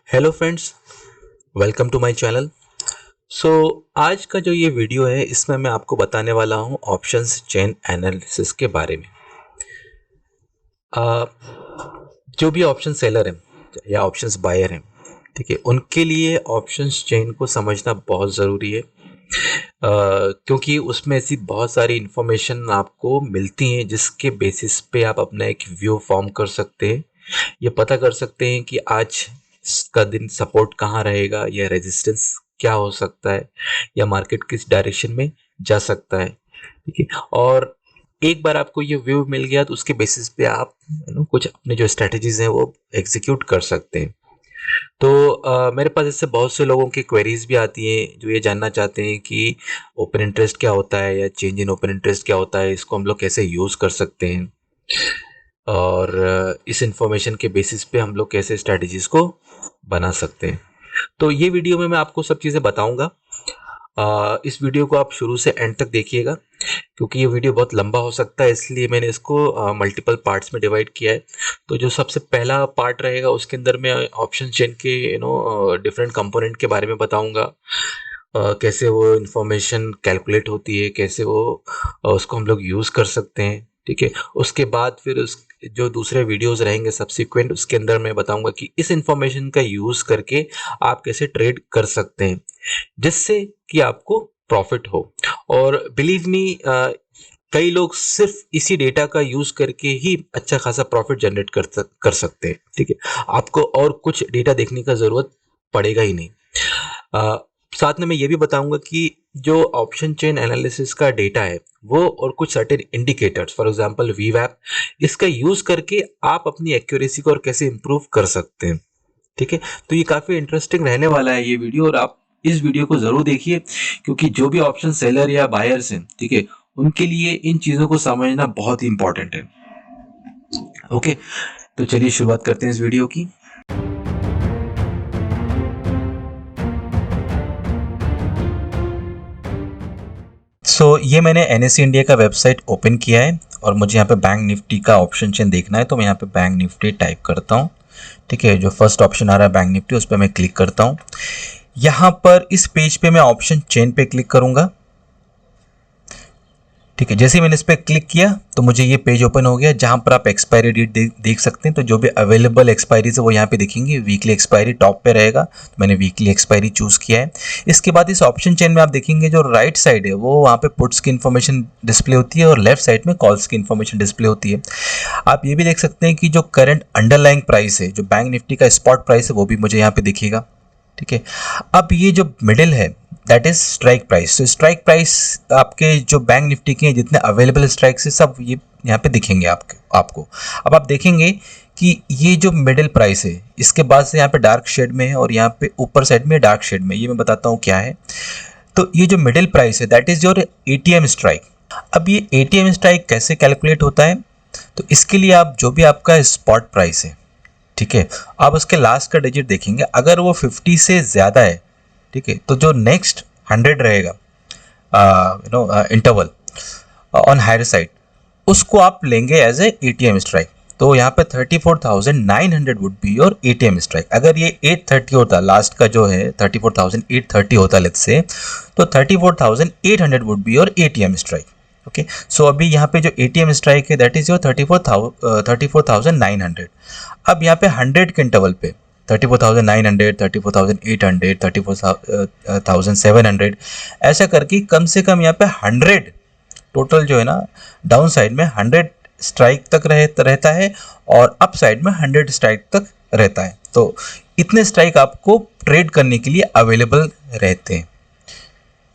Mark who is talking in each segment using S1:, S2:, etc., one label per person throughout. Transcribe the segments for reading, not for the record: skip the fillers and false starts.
S1: Hello friends, welcome to my channel. So आज का जो ये वीडियो है इसमें मैं आपको बताने वाला हूँ ऑप्शंस चेन एनालिसिस के बारे में। अ, जो भी ऑप्शन सेलर हैं या ऑप्शंस बायर हैं, ठीक है, उनके लिए ऑप्शंस चेन को समझना बहुत ज़रूरी है। क्योंकि उसमें ऐसी बहुत सारी इंफॉर्मेशन आपको मिलती हैं जिसके बेसिस पे आप अपना एक व्यू फॉर्म कर सकते हैं। ये पता कर सकते हैं कि आज का दिन सपोर्ट कहाँ रहेगा या रेजिस्टेंस क्या हो सकता है या मार्केट किस डायरेक्शन में जा सकता है। ठीक है, और एक बार आपको ये व्यू मिल गया तो उसके बेसिस पे आप कुछ अपने जो स्ट्रेटजीज हैं वो एग्जीक्यूट कर सकते हैं। तो मेरे पास इससे बहुत से लोगों की क्वेरीज भी आती हैं जो ये जानना चाहते हैं कि ओपन इंटरेस्ट क्या होता है या चेंज इन ओपन इंटरेस्ट क्या होता है, इसको हम लोग कैसे यूज़ कर सकते हैं और इस इंफॉर्मेशन के बेसिस पे हम लोग कैसे स्ट्रेटजीज को बना सकते हैं। तो ये वीडियो में मैं आपको सब चीज़ें बताऊंगा। इस वीडियो को आप शुरू से एंड तक देखिएगा क्योंकि ये वीडियो बहुत लंबा हो सकता है, इसलिए मैंने इसको मल्टीपल पार्ट्स में डिवाइड किया है। तो जो सबसे पहला पार्ट रहेगा उसके अंदर मैं ऑप्शन चेन के डिफरेंट कंपोनेंट के बारे में बताऊंगा। कैसे वो इंफॉर्मेशन कैलकुलेट होती है, कैसे वो उसको हम लोग यूज़ कर सकते हैं। ठीक है, उसके बाद फिर उस जो दूसरे वीडियोस रहेंगे सब्सिक्वेंट, उसके अंदर मैं बताऊंगा कि इस इंफॉर्मेशन का यूज़ करके आप कैसे ट्रेड कर सकते हैं जिससे कि आपको प्रॉफिट हो। और बिलीव मी, कई लोग सिर्फ इसी डेटा का यूज करके ही अच्छा खासा प्रॉफिट जनरेट कर सकते हैं। ठीक है, आपको और कुछ डेटा देखने का जरूरत पड़ेगा ही नहीं। अ, साथ में मैं ये भी बताऊंगा कि जो ऑप्शन चेन एनालिसिस का डेटा है वो और कुछ सर्टेन इंडिकेटर्स, फॉर एग्जांपल वीवैप, इसका यूज करके आप अपनी एक्यूरेसी को और कैसे इंप्रूव कर सकते हैं। ठीक है, तो ये काफी इंटरेस्टिंग रहने वाला है ये वीडियो, और आप इस वीडियो को जरूर देखिए क्योंकि जो भी ऑप्शन सेलर या बायर्स हैं, ठीक है, उनके लिए इन चीजों को समझना बहुत ही इंपॉर्टेंट है। ओके, तो चलिए शुरुआत करते हैं इस वीडियो की। ये मैंने एनएससी इंडिया का वेबसाइट ओपन किया है और मुझे यहाँ पे बैंक निफ्टी का ऑप्शन चेन देखना है, तो मैं यहाँ पे बैंक निफ्टी टाइप करता हूँ। ठीक है, जो फर्स्ट ऑप्शन आ रहा है बैंक निफ्टी, उस पर मैं क्लिक करता हूँ। यहाँ पर इस पेज पे मैं ऑप्शन चेन पे क्लिक करूंगा। ठीक है, जैसे ही मैंने इस पर क्लिक किया तो मुझे ये पेज ओपन हो गया जहां पर आप एक्सपायरी डेट देख सकते हैं। तो जो भी अवेलेबल एक्सपायरीज है वो यहाँ पे दिखेंगी। वीकली एक्सपायरी टॉप पे रहेगा, तो मैंने वीकली एक्सपायरी चूज किया है। इसके बाद इस ऑप्शन चेन में आप देखेंगे जो राइट साइड है वो वहाँ पे पुट्स की इन्फॉर्मेशन डिस्प्ले होती है और लेफ्ट साइड में कॉल्स की इन्फॉर्मेशन डिस्प्ले होती है। आप ये भी देख सकते हैं कि जो करंट अंडरलाइंग प्राइस है, जो बैंक निफ्टी का स्पॉट प्राइस है, वो भी मुझे यहाँ पे दिखेगा। ठीक है, अब ये जो मिडिल है दैट इज स्ट्राइक प्राइस। तो स्ट्राइक प्राइस आपके जो बैंक निफ्टी के जितने अवेलेबल स्ट्राइक्स है सब ये यहाँ पे दिखेंगे आपको। अब आप देखेंगे कि ये जो मिडिल प्राइस है इसके बाद से यहाँ पे डार्क शेड में है और यहाँ पे ऊपर साइड में डार्क शेड में, ये मैं बताता हूँ क्या है। तो ये जो मिडिल प्राइस है that is your ATM strike. अब ये एटीएम स्ट्राइक कैसे कैलकुलेट होता है, तो इसके लिए आप जो भी आपका स्पॉट प्राइस है, ठीक है, आप उसके लास्ट का डिजिट देखेंगे, अगर वो 50 से ज़्यादा है, ठीक है, तो जो नेक्स्ट 100 रहेगा इंटरवल ऑन हायर साइड, उसको आप लेंगे एज ए एटीएम स्ट्राइक। तो यहाँ पे 34,900 would be your ATM strike. अगर ये 830 होता, लास्ट का जो है 34,830 होता लेट्स से, तो 34,800 would be your ATM strike. Okay, so अभी यहाँ पे जो एटीएम स्ट्राइक है दैट इज योर 34,900। अब यहाँ पे 100 के इंटरवल पे 34,900, 34,800, 34,700, ऐसा करके कम से कम यहाँ पे 100 टोटल जो है ना, डाउन साइड में 100 स्ट्राइक तक रहता है और अप साइड में 100 स्ट्राइक तक रहता है। तो इतने स्ट्राइक आपको ट्रेड करने के लिए अवेलेबल रहते हैं।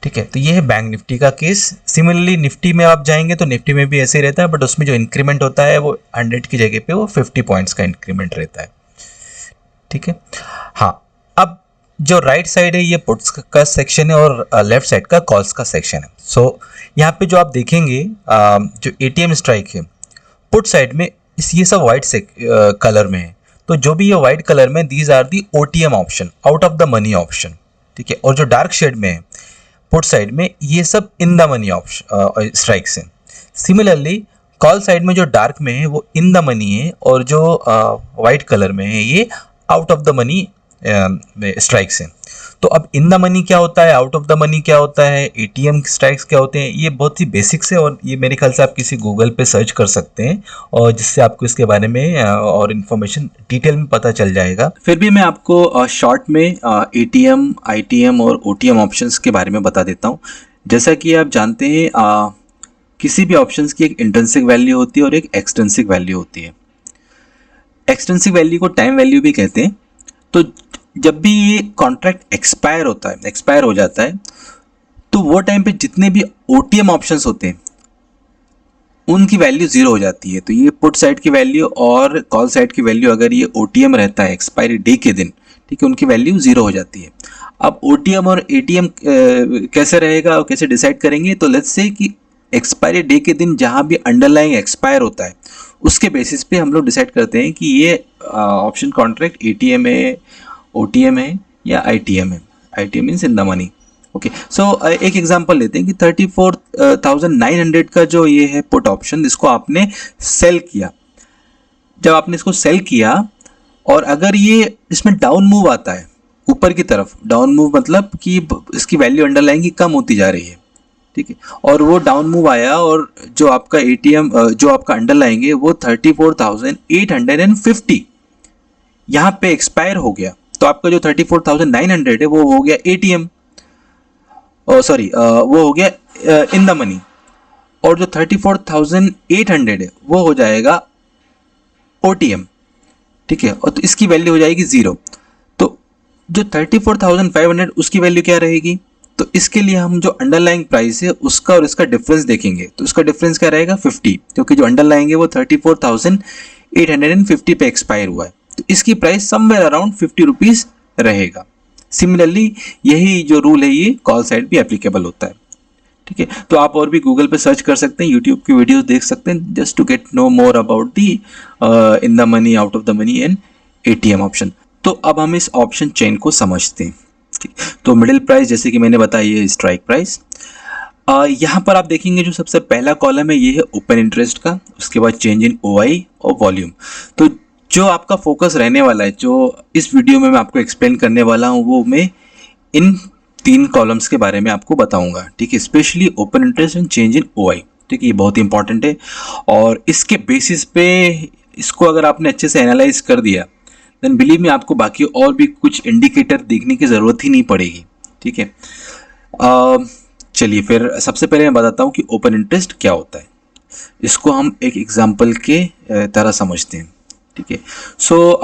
S1: ठीक है, तो ये है बैंक निफ्टी का केस। सिमिलरली निफ्टी में आप जाएंगे तो निफ्टी में भी ऐसे ही रहता है, बट उसमें जो इंक्रीमेंट होता है वो 100 की जगह पे वो 50 पॉइंट्स का इंक्रीमेंट रहता है। ठीक है, हाँ, अब जो राइट साइड है ये पुट्स का सेक्शन है और लेफ्ट साइड का कॉल्स का सेक्शन है। यहाँ पे जो आप देखेंगे जो एटीएम स्ट्राइक है पुट साइड में, ये सब व्हाइट से कलर में है। तो जो भी ये व्हाइट कलर में, these are the OTM option, out of the money option. ठीक है, और जो डार्क शेड में है पुट साइड में, ये सब इन द मनी ऑप्शन स्ट्राइक्स हैं। सिमिलरली कॉल साइड में जो डार्क में है वो इन द मनी है और जो व्हाइट कलर में है ये out of the money strike से। तो अब इन द मनी क्या होता है, आउट ऑफ द मनी क्या होता है, एटीएम स्ट्राइक्स क्या होते हैं, ये बहुत ही बेसिक्स है और ये मेरे ख्याल से आप किसी गूगल पे सर्च कर सकते हैं और जिससे आपको इसके बारे में और इन्फॉर्मेशन डिटेल में पता चल जाएगा। फिर भी मैं आपको शॉर्ट में एटीएम, आईटीएम और ओटीएम ऑप्शंस के बारे में बता देता हूँ। जैसा कि आप जानते हैं किसी भी ऑप्शंस की एक इंट्रिंसिक वैल्यू होती है और एक एक्सट्रिंसिक वैल्यू होती है। एक्सट्रिंसिक वैल्यू को टाइम वैल्यू भी कहते हैं। तो जब भी ये कॉन्ट्रैक्ट एक्सपायर होता है, एक्सपायर हो जाता है, तो वो टाइम पे जितने भी ओटीएम ऑप्शंस होते हैं उनकी वैल्यू जीरो हो जाती है। तो ये पुट साइड की वैल्यू और कॉल साइड की वैल्यू अगर ये ओटीएम रहता है एक्सपायरी डे के दिन, ठीक है, उनकी वैल्यू जीरो हो जाती है। अब ओटीएम और एटीएम कैसे रहेगा और कैसे डिसाइड करेंगे, तो लेट्स से कि एक्सपायरी डे के दिन जहां भी अंडरलाइंग एक्सपायर होता है उसके बेसिस पे हम लोग डिसाइड करते हैं कि ये ऑप्शन कॉन्ट्रैक्ट एटीएम है, ओटीएम है या आईटीएम है। ITM means in the money. Okay, so एक एग्जांपल लेते हैं कि 34,900 का जो ये है पुट ऑप्शन, इसको आपने सेल किया। जब आपने इसको सेल किया और अगर ये इसमें डाउन मूव आता है ऊपर की तरफ, डाउन मूव मतलब कि इसकी वैल्यू अंडरलाइन की कम होती जा रही है, ठीक है, और वो डाउन मूव आया और जो आपका एटीएम जो आपका अंडरलाइन है वो 34,850 यहाँ पे एक्सपायर हो गया, तो आपका जो 34,900 है वो हो गया एटीएम, सॉरी वो हो गया इन द मनी, और जो 34,800 है वो हो जाएगा ओटीएम, ठीक है, और तो इसकी वैल्यू हो जाएगी जीरो। तो जो 34,500 उसकी वैल्यू क्या रहेगी, तो इसके लिए हम जो अंडरलाइंग प्राइस है उसका और इसका डिफरेंस देखेंगे। तो इसका डिफरेंस क्या रहेगा 50, क्योंकि जो अंडरलाइंग है वो 34,850 पे एक्सपायर हुआ है, तो इसकी प्राइस समवेयर अराउंड 50 रुपीज रहेगा। सिमिलरली यही जो रूल है ये कॉल साइड भी एप्लीकेबल होता है, ठीक है। तो आप और भी गूगल पे सर्च कर सकते हैं, यूट्यूब की वीडियोस देख सकते हैं, just to get know more about the in the money, out of the money and ATM option. तो अब हम इस ऑप्शन चेन को समझते हैं, ठीक। तो मिडिल प्राइस जैसे कि मैंने बताया ये स्ट्राइक प्राइस। यहाँ पर आप देखेंगे जो सबसे पहला कॉलम है ये है ओपन इंटरेस्ट का, उसके बाद चेंज इन ओआई और वॉल्यूम। तो जो आपका फोकस रहने वाला है, जो इस वीडियो में मैं आपको एक्सप्लेन करने वाला हूँ, वो मैं इन 3 कॉलम्स के बारे में आपको बताऊंगा, ठीक है, specially open interest and change in OI, ठीक है, ये बहुत ही इंपॉर्टेंट है। और इसके बेसिस पे इसको अगर आपने अच्छे से एनालाइज कर दिया देन बिलीव में आपको बाकी और भी कुछ इंडिकेटर देखने की ज़रूरत ही नहीं पड़ेगी, ठीक है। चलिए फिर सबसे पहले मैं बताता हूँ कि ओपन इंटरेस्ट क्या होता है। इसको हम एक एग्जाम्पल के तरह समझते हैं, ठीक है। सो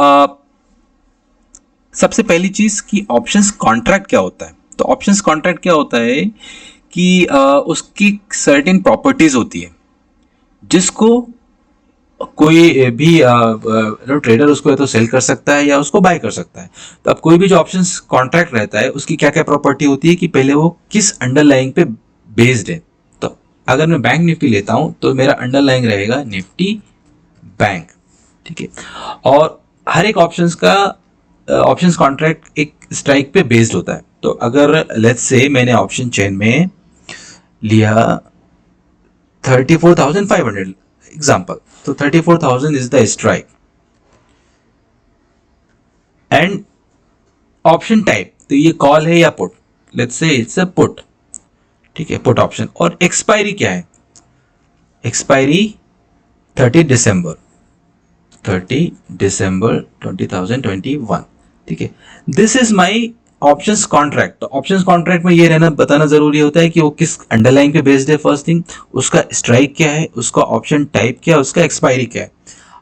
S1: सबसे पहली चीज़ कि ऑप्शंस कॉन्ट्रैक्ट क्या होता है। तो ऑप्शंस कॉन्ट्रैक्ट क्या होता है कि उसकी सर्टेन प्रॉपर्टीज़ होती है जिसको कोई भी ट्रेडर उसको या तो सेल कर सकता है या उसको बाय कर सकता है। तो अब कोई भी जो ऑप्शंस कॉन्ट्रैक्ट रहता है उसकी क्या क्या प्रॉपर्टी होती है कि पहले वो किस अंडरलाइंग पे बेस्ड है। तो अगर मैं बैंक निफ्टी लेता हूं तो मेरा अंडरलाइंग रहेगा निफ्टी बैंक, ठीक है, और हर एक ऑप्शंस का ऑप्शंस कॉन्ट्रैक्ट एक स्ट्राइक पे बेस्ड होता है। तो अगर लेट्स से मैंने ऑप्शन चेन में लिया 34,500 एग्जाम्पल, तो 34,000 is the strike and option type, तो ये कॉल है या put, let's say it's a put, ठीक है, पुट ऑप्शन। और एक्सपायरी क्या है, एक्सपायरी 30 दिसंबर 2021, ठीक है। This is my options contract. तो ऑप्शंस कॉन्ट्रैक्ट में ये रहना बताना जरूरी होता है कि वो किस अंडरलाइन पे बेस्ड है, फर्स्ट थिंग, उसका स्ट्राइक क्या है, उसका ऑप्शन टाइप क्या है, उसका एक्सपायरी क्या है।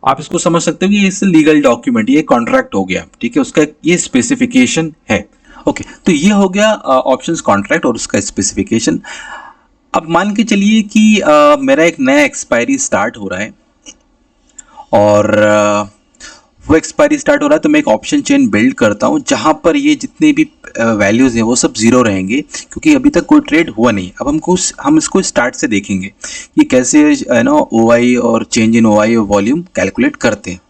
S1: आप इसको समझ सकते हो कि ये लीगल डॉक्यूमेंट, ये कॉन्ट्रैक्ट हो गया, ठीक है, उसका ये स्पेसिफिकेशन है। ओके, तो ये हो गया ऑप्शंस कॉन्ट्रैक्ट और उसका स्पेसिफिकेशन। अब मान के चलिए कि मेरा एक नया एक्सपायरी स्टार्ट हो रहा है और वो एक्सपायरी स्टार्ट हो रहा है, तो मैं एक ऑप्शन चेन बिल्ड करता हूँ जहाँ पर ये जितने भी वैल्यूज़ हैं वो सब जीरो रहेंगे, क्योंकि अभी तक कोई ट्रेड हुआ नहीं। अब हम इसको स्टार्ट से देखेंगे कि कैसे है ना ओआई और चेंज इन ओआई और वॉल्यूम कैलकुलेट करते हैं,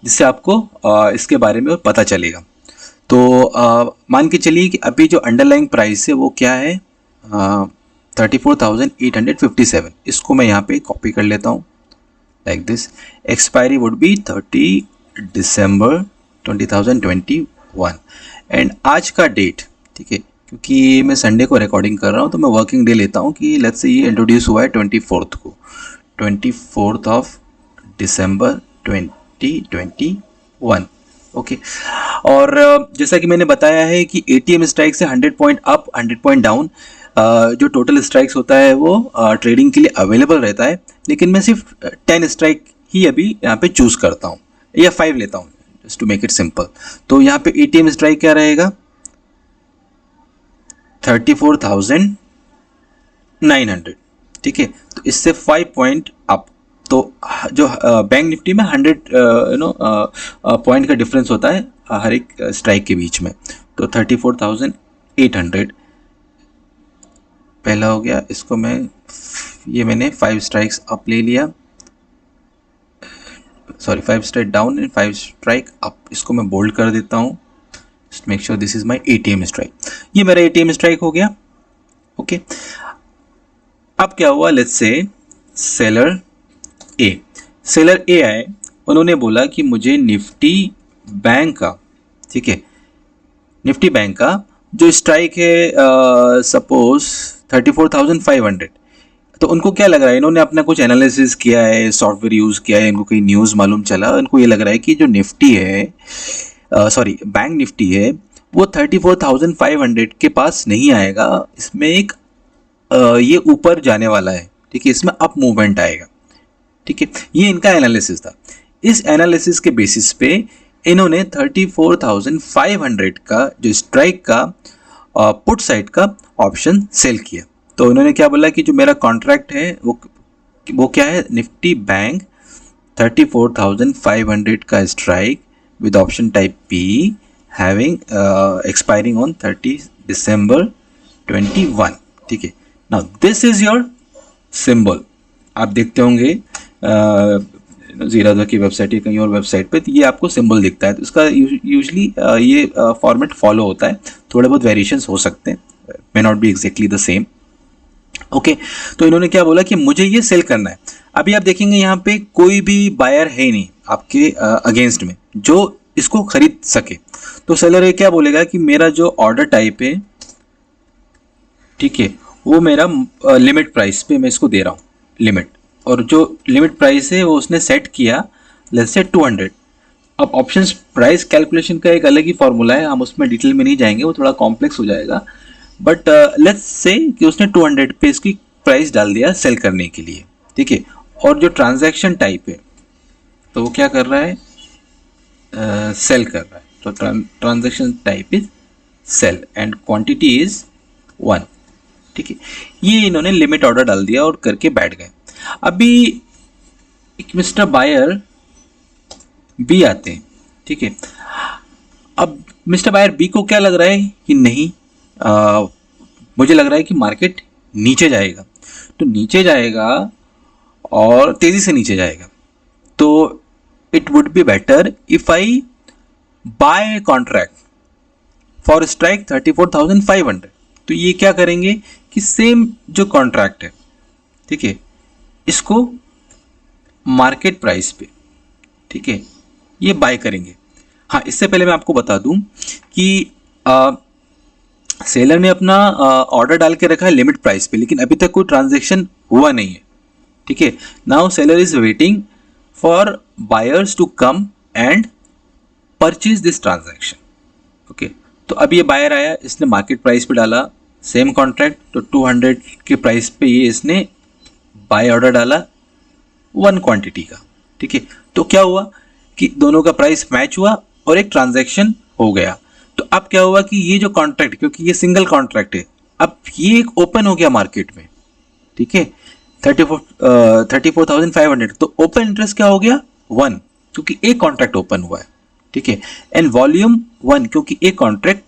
S1: जिससे आपको इसके बारे में पता चलेगा। तो मान के चलिए कि अभी जो अंडरलाइंग प्राइस है वो क्या है 34,857। इसको मैं यहाँ पे कॉपी कर लेता हूँ like this. Expiry would be 30 December 2021 1 and आज का डेट, ठीक है, क्योंकि मैं संडे को रिकॉर्डिंग कर रहा हूँ तो मैं वर्किंग डे लेता हूँ कि लेट्स से ये इंट्रोड्यूस हुआ है 24th को, 24th ऑफ दिसंबर 2021। ओके, और जैसा कि मैंने बताया है कि एटीएम स्ट्राइक से 100 पॉइंट अप 100 पॉइंट डाउन जो टोटल स्ट्राइक्स होता है वो ट्रेडिंग के लिए अवेलेबल रहता है, लेकिन मैं सिर्फ 10 स्ट्राइक ही अभी यहाँ पे चूज करता हूँ या 5 लेता हूँ just to make it simple. तो यहाँ पे एटीएम स्ट्राइक क्या रहेगा, 34,900, ठीक है। तो इससे 5 पॉइंट अप, तो जो बैंक निफ्टी में 100 पॉइंट का डिफरेंस होता है हर एक स्ट्राइक के बीच में, तो 34,800 पहला हो गया। इसको मैंने 5 स्ट्राइक्स अप ले लिया, sorry 5 strike down and 5 strike up, इसको मैं बोल्ड कर देता हूँ। Just make sure this is my ATM strike, ये मेरा एटीएम स्ट्राइक हो गया। ओके, अब क्या हुआ, लेट्स से सेलर ए आए, उन्होंने बोला कि मुझे निफ्टी बैंक का, ठीक है, निफ्टी बैंक का जो स्ट्राइक है सपोज 34,500, तो उनको क्या लग रहा है, इन्होंने अपना कुछ एनालिसिस किया है, सॉफ्टवेयर यूज़ किया है, इनको कहीं न्यूज़ मालूम चला, इनको ये लग रहा है कि जो निफ्टी है बैंक निफ्टी है वो 34,500 के पास नहीं आएगा, इसमें एक ये ऊपर जाने वाला है, ठीक है, इसमें अप मूवमेंट आएगा, ठीक है। ये इनका एनालिसिस था। इस एनालिसिस के बेसिस पे इन्होंने 34,500 का जो स्ट्राइक का पुट साइड का ऑप्शन सेल किया। तो इन्होंने क्या बोला कि जो मेरा कॉन्ट्रैक्ट है वो क्या है, निफ्टी बैंक 34,500 का strike with option type P having expiring on 30 दिसंबर 21, ठीक है। Now this is your symbol, आप देखते होंगे जीराधा की वेबसाइट या कहीं और वेबसाइट पे, तो ये आपको सिंबल दिखता है। तो इसका यूजली ये फॉर्मेट फॉलो होता है, थोड़े बहुत वेरिएशंस हो सकते हैं, may not be exactly the same. Okay, तो इन्होंने क्या बोला कि मुझे ये सेल करना है। अभी आप देखेंगे यहाँ पे कोई भी बायर है नहीं आपके अगेंस्ट में जो इसको खरीद सके, तो सेलर ये क्या बोलेगा कि मेरा जो ऑर्डर टाइप है, ठीक है, वो मेरा लिमिट प्राइस पे मैं इसको दे रहा हूँ, लिमिट, और जो लिमिट प्राइस है वो उसने सेट किया लेट्स से 200। अब ऑप्शंस प्राइस कैलकुलेशन का एक अलग ही फॉर्मूला है, हम उसमें डिटेल में नहीं जाएंगे, वो थोड़ा कॉम्प्लेक्स हो जाएगा, बट लेट्स से कि उसने 200 पे इसकी प्राइस डाल दिया सेल करने के लिए, ठीक है। और जो ट्रांजैक्शन टाइप है तो वो क्या कर रहा है, सेल कर रहा है, तो transaction type is sale and quantity is 1, ठीक है। ये इन्होंने लिमिट ऑर्डर डाल दिया और करके बैठ गए। अभी एक मिस्टर बायर बी आते हैं, ठीक है। अब मिस्टर बायर बी को क्या लग रहा है कि नहीं, मुझे लग रहा है कि मार्केट नीचे जाएगा, तो नीचे जाएगा और तेजी से नीचे जाएगा, तो it would be better if I buy contract for strike 34,500। तो ये क्या करेंगे कि सेम जो कॉन्ट्रैक्ट है, ठीक है, इसको मार्केट प्राइस पे, ठीक है, ये बाय करेंगे। हाँ, इससे पहले मैं आपको बता दूं कि सेलर ने अपना ऑर्डर डाल के रखा है लिमिट प्राइस पे, लेकिन अभी तक कोई ट्रांजैक्शन हुआ नहीं है, ठीक है। Now seller is waiting for buyers to come and purchase this transaction, okay. तो अब ये बायर आया, इसने मार्केट प्राइस पे डाला सेम कॉन्ट्रैक्ट, तो 200 के प्राइस पे ये इसने बाय ऑर्डर डाला 1 क्वांटिटी का, ठीक है। तो क्या हुआ कि दोनों का प्राइस मैच हुआ और एक ट्रांजैक्शन हो गया। तो अब क्या हुआ कि ये जो कॉन्ट्रैक्ट, क्योंकि ये सिंगल कॉन्ट्रैक्ट है, अब ये एक ओपन हो गया मार्केट में, ठीक है, 34,500, तो ओपन इंटरेस्ट क्या हो गया 1, क्योंकि एक कॉन्ट्रैक्ट ओपन हुआ है, ठीक है, एंड वॉल्यूम 1, क्योंकि एक कॉन्ट्रैक्ट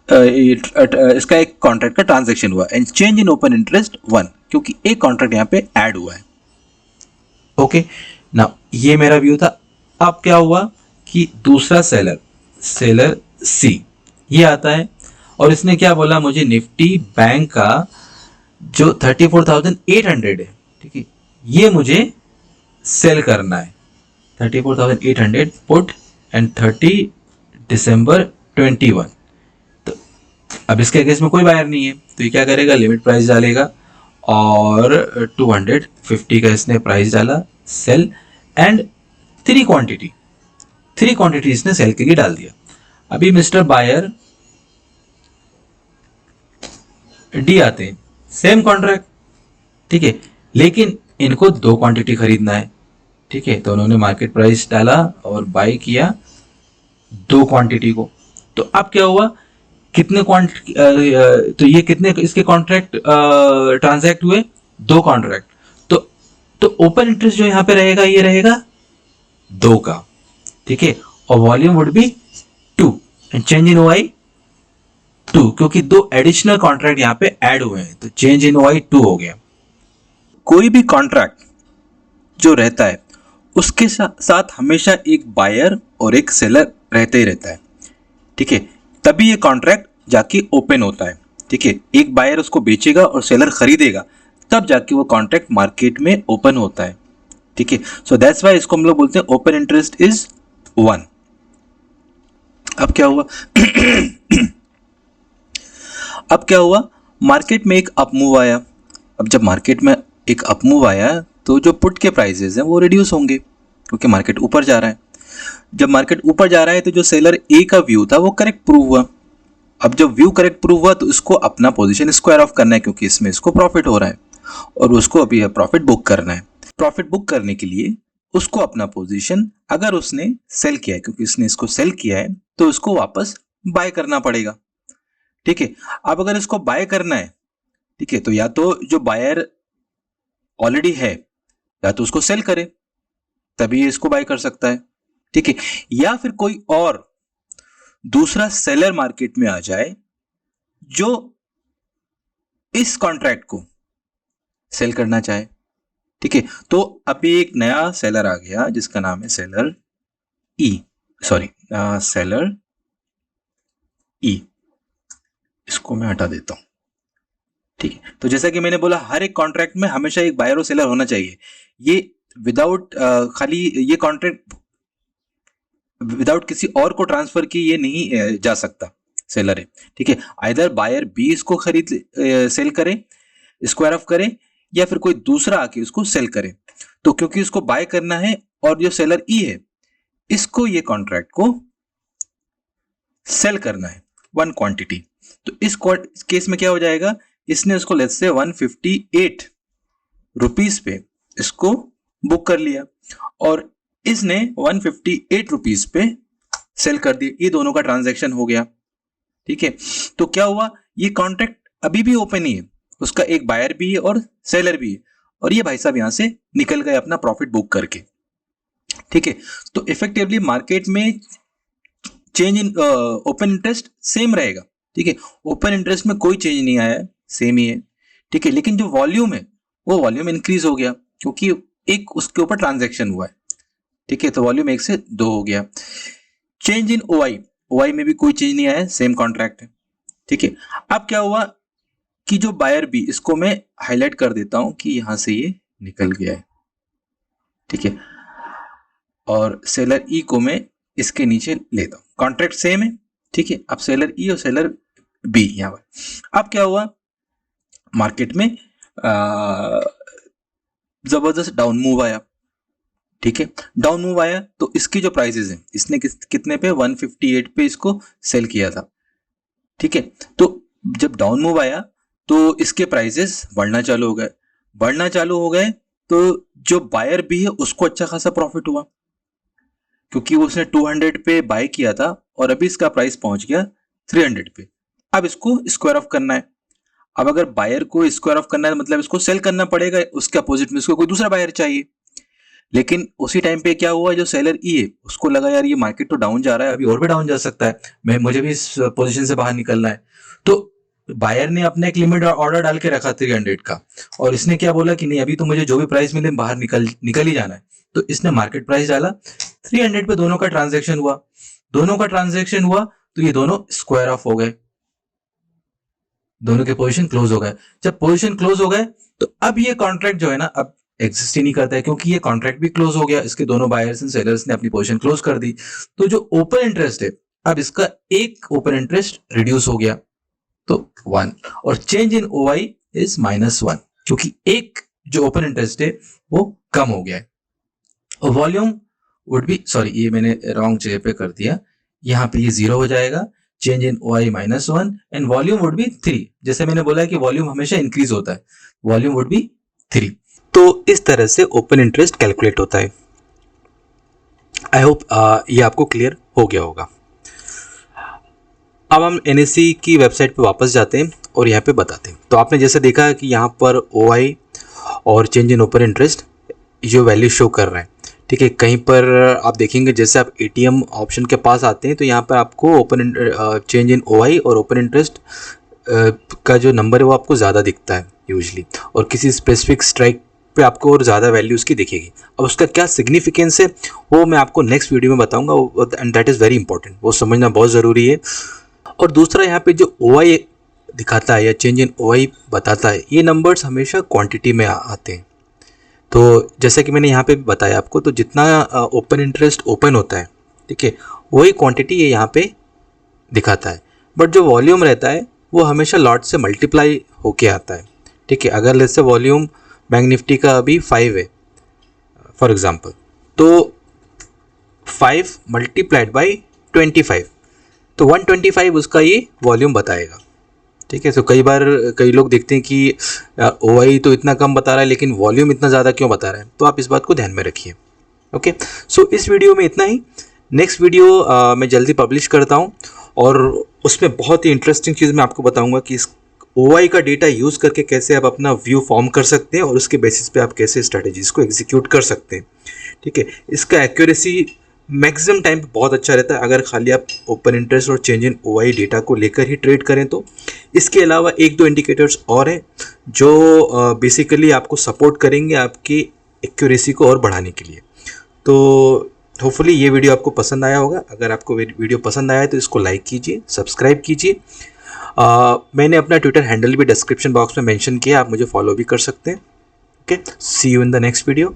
S1: इसका एक कॉन्ट्रैक्ट का ट्रांजैक्शन हुआ, and change in open interest 1, क्योंकि एक कॉन्ट्रैक्ट यहाँ पे ऐड हुआ है। ओके, नाउ ये मेरा व्यू था। अब क्या हुआ कि दूसरा सेलर सी ये आता है और इसने क्या बोला, मुझे निफ्टी बैंक का जो 34,800 है, ठीक है, ये मुझे सेल करना है, 34,800 पुट एंड 30 दिसंबर 21। तो अब इसके केस में कोई बायर नहीं है, तो ये क्या करेगा, लिमिट प्राइस डालेगा और 250 का इसने प्राइस डाला, सेल, एंड थ्री क्वांटिटी इसने सेल के लिए डाल दिया। अभी मिस्टर बायर डी आते हैं, सेम कॉन्ट्रैक्ट, ठीक है, लेकिन इनको दो क्वांटिटी खरीदना है, ठीक है, तो उन्होंने मार्केट प्राइस डाला और बाय किया दो क्वांटिटी को। तो अब क्या हुआ, कितने क्वांटिटी, तो ये कितने इसके कॉन्ट्रैक्ट ट्रांजैक्ट हुए, दो कॉन्ट्रैक्ट। तो ओपन इंटरेस्ट जो यहां पे रहेगा, ये रहेगा दो का, ठीक है, और volume would be 2 and change in OI 2, क्योंकि दो एडिशनल कॉन्ट्रैक्ट यहां पे ऐड हुए हैं, तो चेंज इन ओआई 2 हो गया। कोई भी कॉन्ट्रैक्ट जो रहता है उसके साथ हमेशा एक बायर और एक सेलर रहते ही रहता है, ठीक है, तभी ये कॉन्ट्रैक्ट जाके ओपन होता है, ठीक है, एक बायर उसको बेचेगा और सेलर खरीदेगा, तब जाके वो कॉन्ट्रैक्ट मार्केट में ओपन होता है, ठीक है। सो दैट्स वाई इसको हम लोग बोलते हैं ओपन इंटरेस्ट इज 1। अब क्या हुआ अब क्या हुआ, मार्केट में एक अपमूव आया। अब जब मार्केट में एक अपमूव आया तो जो पुट के प्राइसेस हैं वो रिड्यूस होंगे, क्योंकि मार्केट ऊपर जा रहा है। जब मार्केट ऊपर जा रहा है तो जो सेलर ए का व्यू था वो करेक्ट प्रूव हुआ। अब जब व्यू करेक्ट प्रूव हुआ तो इसको अपना पोजीशन स्क्वायर ऑफ करना है, क्योंकि इसमें इसको प्रॉफिट हो रहा है और उसको अभी प्रॉफिट बुक करना है। प्रॉफिट बुक करने के लिए उसको अपना पोजीशन, अगर उसने सेल किया है, क्योंकि इसने इसको सेल किया है, तो उसको वापस बाय करना पड़ेगा, ठीक है। अब अगर इसको बाय करना है, ठीक है, तो या तो जो बायर ऑलरेडी है, या तो उसको सेल करे तभी इसको बाय कर सकता है, ठीक है, या फिर कोई और दूसरा सेलर मार्केट में आ जाए जो इस कॉन्ट्रैक्ट को सेल करना चाहे, ठीक है। तो अभी एक नया सेलर आ गया जिसका नाम है सेलर ई। इसको मैं हटा देता हूं, ठीक है। तो जैसा कि मैंने बोला, हर एक कॉन्ट्रैक्ट में हमेशा एक बायर और सेलर होना चाहिए। ये विदाउट खाली ये कॉन्ट्रैक्ट विदाउट किसी और को ट्रांसफर किए ये नहीं जा सकता, सेलर है, ठीक है। आइदर बायर बी इसको खरीद सेल करे, स्क्वायर ऑफ करे, या फिर कोई दूसरा आके उसको सेल करे। तो क्योंकि इसको बाय करना है और जो सेलर ई है इसको ये कॉन्ट्रैक्ट को सेल करना है 1 क्वांटिटी। तो इस केस में क्या हो जाएगा, इसने उसको लेट्स से 158 रुपीस पे इसको बुक कर लिया और इसने 158 रुपीस पे सेल कर दिया। ये दोनों का ट्रांजैक्शन हो गया, ठीक है। तो क्या हुआ, ये कॉन्ट्रैक्ट अभी भी ओपन ही है, उसका एक बायर भी है और सेलर भी है, और ये भाई साहब यहां से निकल गए अपना प्रॉफिट बुक करके, ठीक है। तो इफेक्टिवली मार्केट में change in open interest same रहेगा, ठीक है। ओपन इंटरेस्ट में कोई चेंज नहीं आया है, सेम ही है, ठीक है। लेकिन जो वॉल्यूम है वो वॉल्यूम इंक्रीज हो गया, क्योंकि एक उसके ऊपर ट्रांजैक्शन हुआ है, ठीक है। तो वॉल्यूम 1 से 2 हो गया। चेंज इन ओआई में भी कोई चेंज नहीं आया, सेम कॉन्ट्रैक्ट है, ठीक है। अब क्या हुआ कि जो बायर बी, इसको मैं हाईलाइट कर देता हूं कि यहां से ये निकल गया है, ठीक है, और सेलर ई को मैं इसके नीचे लेता हूं। कॉन्ट्रैक्ट सेम है, ठीक है। अब सेलर ई और सेलर बी यहां पर। अब क्या हुआ, मार्केट में जबरदस्त डाउन मूव आया, ठीक है। डाउन मूव आया तो इसकी जो प्राइसेस हैं, इसने कितने पे 158 पे इसको सेल किया था, ठीक है। तो जब डाउन मूव आया तो इसके प्राइसेस बढ़ना चालू हो गए, तो जो बायर भी है उसको अच्छा खासा प्रॉफिट हुआ, क्योंकि उसने 200 पे बाय किया था और अभी इसका प्राइस पहुंच गया 300 पे। अब इसको स्क्वायर ऑफ करना है। अब अगर बायर को स्क्वायर ऑफ करना है मतलब इसको सेल करना पड़ेगा, उसके अपोजिट में इसको कोई दूसरा बायर चाहिए। लेकिन उसी टाइम पे क्या हुआ, जो सेलर ई है उसको लगा यार ये मार्केट तो डाउन जा रहा है, अभी और भी डाउन जा सकता है, मुझे भी इस पोजीशन से बाहर निकलना है। तो बायर ने अपना एक लिमिट ऑर्डर डाल के रखा 300 का, और इसने क्या बोला कि नहीं अभी तो मुझे जो भी प्राइस मिले बाहर निकल ही जाना है। तो इसने मार्केट प्राइस डाला 300 पे, दोनों का ट्रांजेक्शन हुआ तो ये दोनों स्क्वायर ऑफ हो गए, दोनों के पोजीशन क्लोज हो गए। जब पोजीशन क्लोज हो गए तो अब ये कॉन्ट्रैक्ट जो है ना अब एग्जिस्ट ही नहीं करता है, क्योंकि ये कॉन्ट्रैक्ट भी क्लोज हो गया, इसके दोनों बायर्स एंड सेलर्स ने अपनी पोजीशन क्लोज कर दी। तो जो ओपन इंटरेस्ट है अब इसका एक ओपन इंटरेस्ट रिड्यूस हो गया तो 1 और चेंज इन OI इज -1 क्योंकि एक जो ओपन इंटरेस्ट है वो कम हो गया है। और वॉल्यूम वुड बी, सॉरी ये मैंने रॉन्ग जगह पे कर दिया, यहाँ पे ये 0 हो जाएगा, change in OI -1 and volume would be 3। जैसे मैंने बोला है कि वॉल्यूम हमेशा इंक्रीज होता है, वॉल्यूम वुड बी 3। तो इस तरह से ओपन इंटरेस्ट कैलकुलेट होता है। आई होप ये आपको क्लियर हो गया होगा। अब हम NSE की वेबसाइट पे वापस जाते हैं और यहाँ पे बताते हैं। तो आपने जैसे देखा कि यहाँ पर OI और चेंज इन ओपन इंटरेस्ट जो वैल्यू शो कर रहे हैं, ठीक है। कहीं पर आप देखेंगे जैसे आप ATM ऑप्शन के पास आते हैं तो यहाँ पर आपको ओपन चेंज इन OI और ओपन इंटरेस्ट का जो नंबर है वो आपको ज़्यादा दिखता है यूजली, और किसी स्पेसिफिक स्ट्राइक पे आपको और ज़्यादा वैल्यू उसकी दिखेगी। अब उसका क्या सिग्निफिकेंस है वो मैं आपको नेक्स्ट वीडियो में बताऊंगा, and that is very important, वो समझना बहुत ज़रूरी है। और दूसरा यहाँ पे जो OI दिखाता है या चेंज इन OI बताता है, ये नंबर्स हमेशा क्वांटिटी में आते हैं। तो जैसा कि मैंने यहाँ पे बताया आपको, तो जितना ओपन इंटरेस्ट ओपन होता है, ठीक है, वही क्वांटिटी ये यहाँ पे दिखाता है। बट जो वॉल्यूम रहता है वो हमेशा लॉट से मल्टीप्लाई होके आता है, ठीक है। अगर let's say volume bank Nifty का अभी 5 है फॉर एग्जांपल, तो 5 मल्टीप्लाइड बाई 25, तो 125 उसका ये वॉल्यूम बताएगा, ठीक है। तो कई बार कई लोग देखते हैं कि OI तो इतना कम बता रहा है लेकिन वॉल्यूम इतना ज़्यादा क्यों बता रहा है, तो आप इस बात को ध्यान में रखिए। ओके, सो इस वीडियो में इतना ही। नेक्स्ट वीडियो मैं जल्दी पब्लिश करता हूँ और उसमें बहुत ही इंटरेस्टिंग चीज़ मैं आपको बताऊँगा कि इस OI का डेटा यूज़ करके कैसे आप अपना व्यू फॉर्म कर सकते हैं और उसके बेसिस पे आप कैसे स्ट्रेटजीज़ को एग्जीक्यूट कर सकते हैं, ठीक है। इसका एक्यूरेसी मैक्सिमम टाइम पे बहुत अच्छा रहता है अगर खाली आप ओपन इंटरेस्ट और चेंज इन OI डेटा को लेकर ही ट्रेड करें तो। इसके अलावा 1-2 इंडिकेटर्स और हैं जो बेसिकली आपको सपोर्ट करेंगे आपकी एक्यूरेसी को और बढ़ाने के लिए। तो होपफुली ये वीडियो आपको पसंद आया होगा। अगर आपको वीडियो पसंद आया है तो इसको लाइक कीजिए, सब्सक्राइब कीजिए। मैंने अपना ट्विटर हैंडल भी डिस्क्रिप्शन बॉक्स में मेंशन किया, आप मुझे फॉलो भी कर सकते हैं। Okay, see you in the next video.